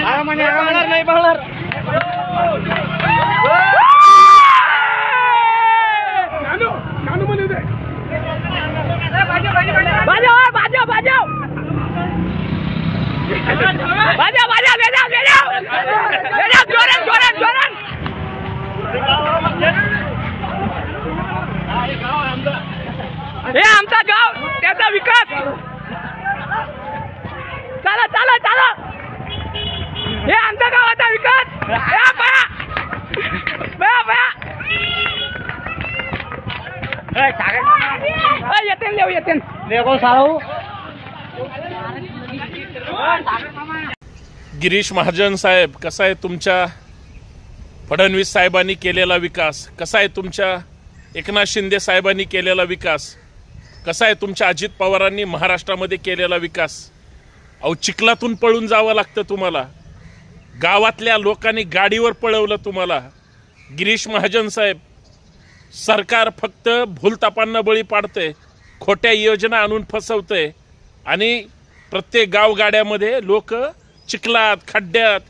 नाही बघणार हे आमचा गाव त्याचा विकास चला चला चला हे आमच्या गावाचा विकास येते गिरीश महाजन साहेब, कसा आहे तुमच्या फडणवीस साहेबांनी केलेला विकास? कसा आहे तुमच्या एकनाथ शिंदे साहेबांनी केलेला विकास? कसा आहे तुमच्या अजित पवारांनी महाराष्ट्रामध्ये केलेला विकास? अहो, चिखलातून पळून जावं लागतं तुम्हाला, गावातल्या लोकांनी गाडीवर पळवलं तुम्हाला. गिरीश महाजन साहेब, सरकार फक्त भूलतापांना बळी पाडतंय, खोट्या योजना आणून फसवतंय आणि प्रत्येक गावगाड्यामध्ये लोक चिखलात खड्ड्यात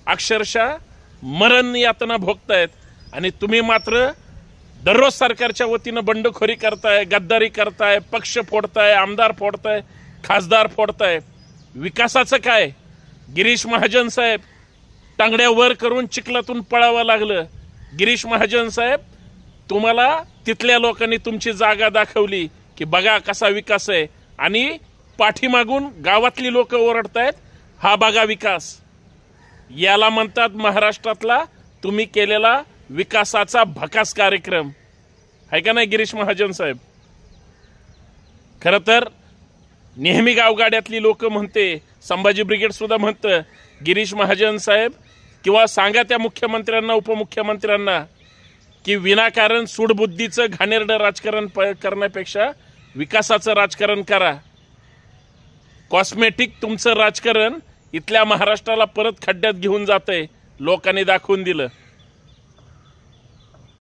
अक्षरशः मरण यातना भोगतायत आणि तुम्ही मात्र दररोज सरकारच्या वतीनं बंडखोरी करताय, गद्दारी करताय, पक्ष फोडताय, आमदार फोडताय, खासदार फोडताय. विकासाचं काय? गिरीश महाजन साहेब, टांगड्या वर करून चिखलातून पळावं लागलं. गिरीश महाजन साहेब, तुम्हाला तिथल्या लोकांनी तुमची जागा दाखवली की बघा कसा विकास आहे आणि पाठीमागून गावातली लोक ओरडतायत, हा बघा विकास. याला म्हणतात महाराष्ट्रातला तुम्ही केलेला विकासाचा भकास कार्यक्रम आहे का नाही गिरीश महाजन साहेब? खरं तर नेहमी गावगाड्यातली लोक म्हणते, संभाजी ब्रिगेड सुद्धा म्हणतं, गिरीश महाजन साहेब किंवा सांगा त्या मुख्यमंत्र्यांना उपमुख्यमंत्र्यांना की विनाकारण सूडबुद्धीचं घाणेरडं राजकारण करण्यापेक्षा विकासाचं राजकारण करा. कॉस्मेटिक तुमचं राजकारण इथल्या महाराष्ट्राला परत खड्ड्यात घेऊन जातंय, लोकांनी दाखवून दिलं.